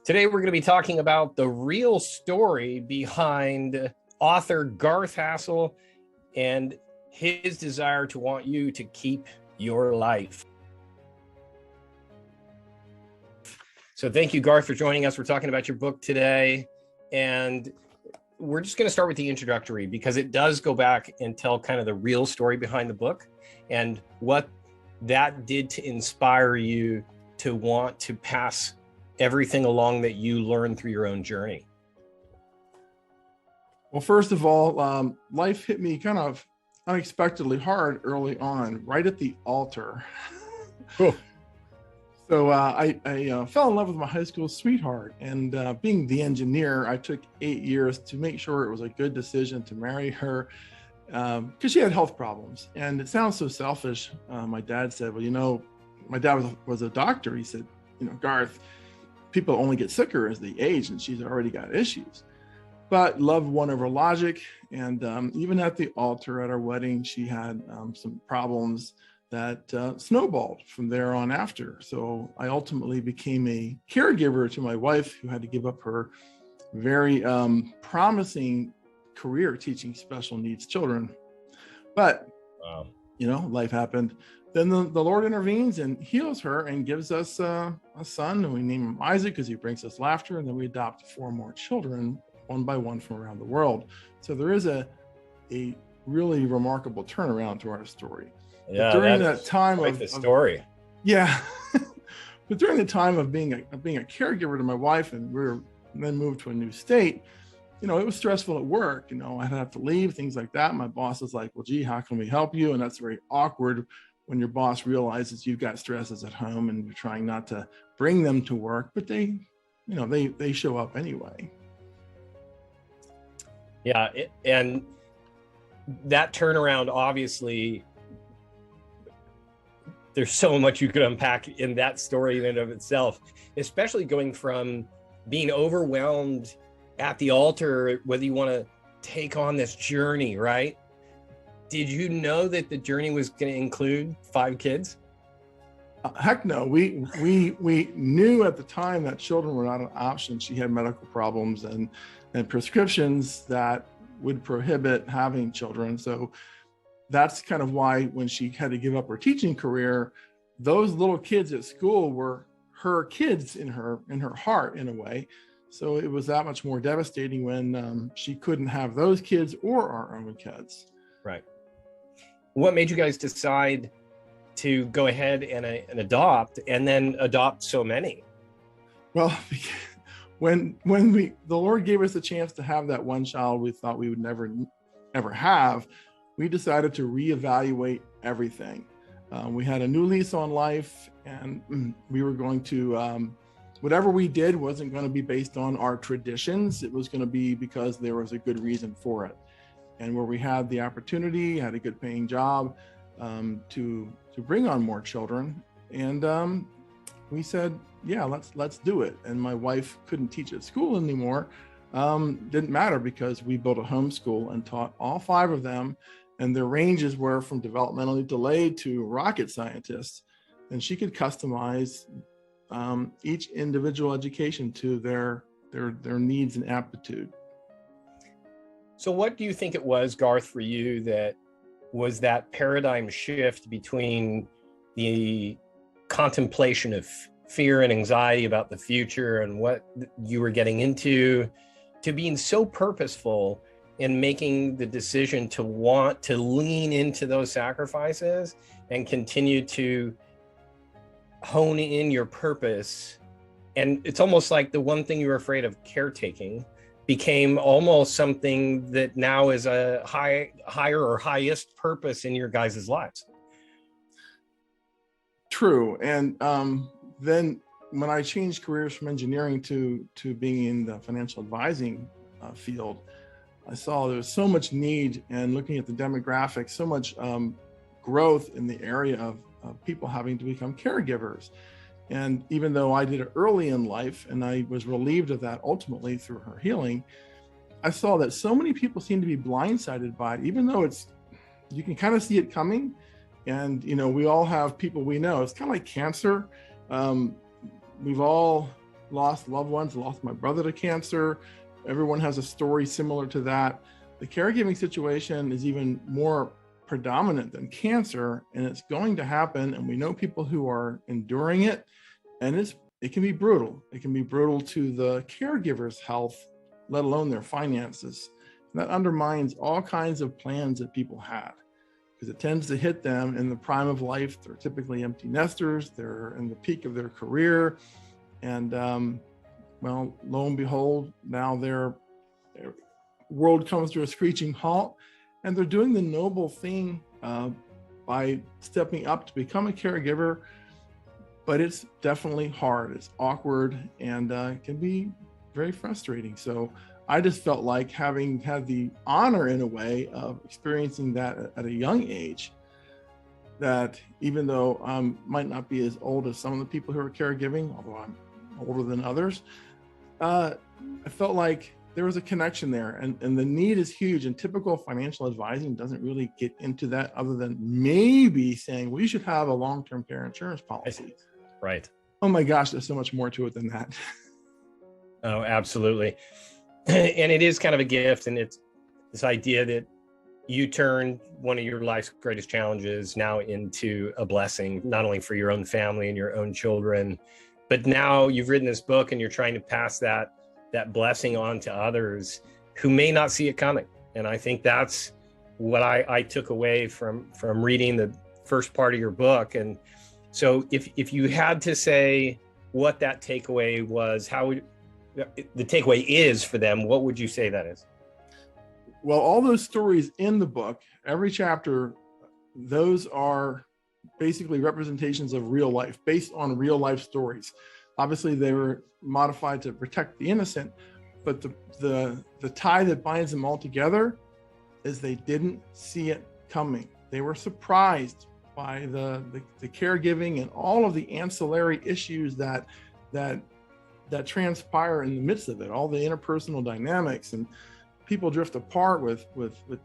Today, we're going to be talking about the real story behind author Garth Hassel and his desire to want you to keep your life. So thank you, Garth, for joining us. We're talking about your book today. And we're just going to start with the introductory because it does go back and tell kind of the real story behind the book and what that did to inspire you to want to pass everything along that you learned through your own journey. Well, first of all, life hit me kind of unexpectedly hard early on, right at the altar. Cool. So I fell in love with my high school sweetheart, and being the engineer, I took 8 years to make sure it was a good decision to marry her because she had health problems. And it sounds so selfish. My dad said, well, my dad was a doctor. He said, Garth, people only get sicker as they age, and she's already got issues. But love won over logic. And even at the altar at our wedding, she had some problems that snowballed from there on after. So I ultimately became a caregiver to my wife, who had to give up her very promising career teaching special needs children. But, Wow. Life happened. Then the Lord intervenes and heals her and gives us a son, and we name him Isaac because he brings us laughter. And then we adopt 4 more children, one by one, from around the world. So there is a really remarkable turnaround to our story. Yeah, during that time quite the story. Yeah. But during the time of being a caregiver to my wife, and we were then moved to a new state, it was stressful at work. I'd have to leave, things like that. My boss was like, well, gee, how can we help you? And that's very awkward when your boss realizes you've got stresses at home and you're trying not to bring them to work, but they show up anyway. Yeah, and that turnaround, obviously, there's so much you could unpack in that story in and of itself, especially going from being overwhelmed at the altar, whether you want to take on this journey, right? Did you know that the journey was going to include 5 kids? Heck no. We knew at the time that children were not an option. She had medical problems and prescriptions that would prohibit having children. So that's kind of why when she had to give up her teaching career, those little kids at school were her kids in her heart, in a way. So it was that much more devastating when she couldn't have those kids or our own kids. Right. What made you guys decide to go ahead and adopt, and then adopt so many? Well, when the Lord gave us a chance to have that one child we thought we would never ever have, we decided to reevaluate everything. We had a new lease on life, and we were going to, whatever we did wasn't going to be based on our traditions. It was going to be because there was a good reason for it. And where we had the opportunity, had a good paying job to bring on more children. And we said, yeah, let's do it. And my wife couldn't teach at school anymore. Didn't matter, because we built a homeschool and taught all 5 of them. And their ranges were from developmentally delayed to rocket scientists. And she could customize each individual education to their needs and aptitude. So what do you think it was, Garth, for you that was that paradigm shift between the contemplation of fear and anxiety about the future and what you were getting into, to being so purposeful in making the decision to want to lean into those sacrifices and continue to hone in your purpose? And it's almost like the one thing you were afraid of, caretaking, became almost something that now is a higher or highest purpose in your guys' lives. True. And then when I changed careers from engineering to being in the financial advising field, I saw there was so much need, and looking at the demographics, so much growth in the area of people having to become caregivers. And even though I did it early in life, and I was relieved of that ultimately through her healing, I saw that so many people seem to be blindsided by it, even though you can kind of see it coming. And, we all have people we know. It's kind of like cancer. We've all lost loved ones, lost my brother to cancer. Everyone has a story similar to that. The caregiving situation is even more predominant than cancer, and it's going to happen. And we know people who are enduring it, and it can be brutal. It can be brutal to the caregiver's health, let alone their finances. And that undermines all kinds of plans that people had, because it tends to hit them in the prime of life. They're typically empty nesters. They're in the peak of their career. And well, lo and behold, now their world comes to a screeching halt, and they're doing the noble thing by stepping up to become a caregiver. But it's definitely hard. It's awkward, and can be very frustrating. So I just felt like, having had the honor in a way of experiencing that at a young age, that even though I might not be as old as some of the people who are caregiving, although I'm older than others, I felt like there was a connection there, and the need is huge. And typical financial advising doesn't really get into that, other than maybe saying, well, you should have a long-term care insurance policy. Right. Oh my gosh, there's so much more to it than that. Oh, absolutely. And it is kind of a gift. And it's this idea that you turn one of your life's greatest challenges now into a blessing, not only for your own family and your own children, but now you've written this book and you're trying to pass that blessing on to others who may not see it coming. And I think that's what I took away from reading the first part of your book. And so if you had to say what that takeaway was, the takeaway is for them, what would you say that is? Well, all those stories in the book, every chapter, those are basically representations of real life, based on real life stories. Obviously, they were modified to protect the innocent, but the tie that binds them all together is they didn't see it coming. They were surprised by the caregiving and all of the ancillary issues that transpire in the midst of it, all the interpersonal dynamics. And people drift apart with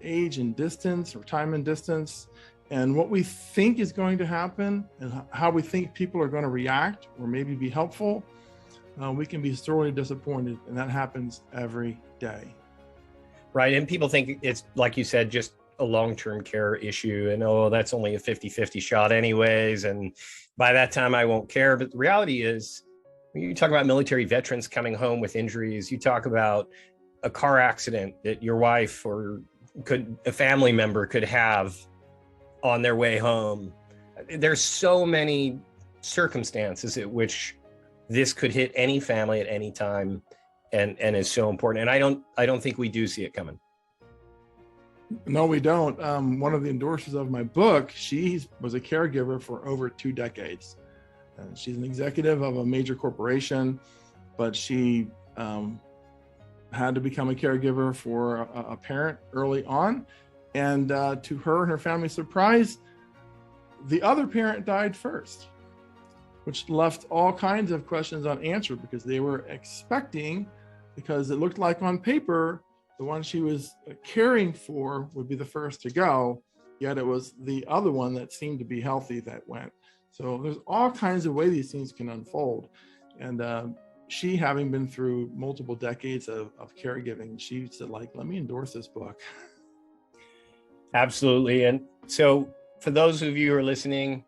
age and distance, or time and distance. And what we think is going to happen and how we think people are going to react or maybe be helpful, we can be sorely disappointed. And that happens every day. Right. And people think it's, like you said, just a long-term care issue. And, oh, that's only a 50-50 shot anyways. And by that time, I won't care. But the reality is, when you talk about military veterans coming home with injuries, you talk about a car accident that your wife or a family member could have on their way home. There's so many circumstances at which this could hit any family at any time, and is so important. And I don't think we do see it coming. No, we don't. One of the endorsers of my book, she was a caregiver for over 2 decades. She's an executive of a major corporation, but she had to become a caregiver for a parent early on. And to her and her family's surprise, the other parent died first, which left all kinds of questions unanswered, because they were expecting, because it looked like on paper, the one she was caring for would be the first to go, yet it was the other one that seemed to be healthy that went. So there's all kinds of ways these things can unfold. And she, having been through multiple decades of caregiving, she said, like, let me endorse this book. Absolutely. And so for those of you who are listening,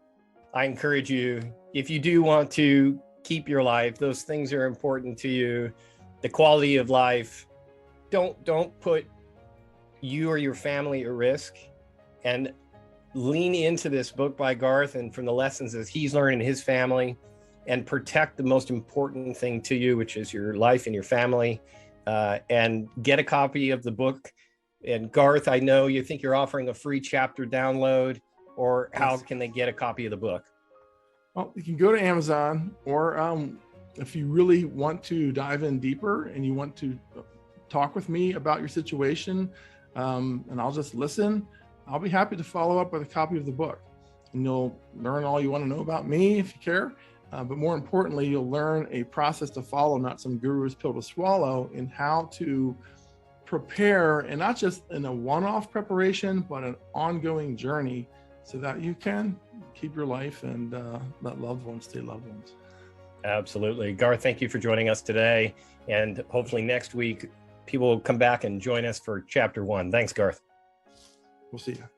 I encourage you, if you do want to keep your life, those things are important to you, the quality of life, don't put you or your family at risk, and lean into this book by Garth and from the lessons that he's learned in his family, and protect the most important thing to you, which is your life and your family, and get a copy of the book. And Garth, I know you think you're offering a free chapter download, or how can they get a copy of the book? Well, you can go to Amazon, or if you really want to dive in deeper and you want to talk with me about your situation, and I'll just listen, I'll be happy to follow up with a copy of the book. And you'll learn all you want to know about me if you care. But more importantly, you'll learn a process to follow, not some guru's pill to swallow, in how to prepare, and not just in a one-off preparation, but an ongoing journey, so that you can keep your life and let loved ones stay loved ones. Absolutely. Garth, thank you for joining us today. And hopefully next week, people will come back and join us for chapter 1. Thanks, Garth. We'll see you.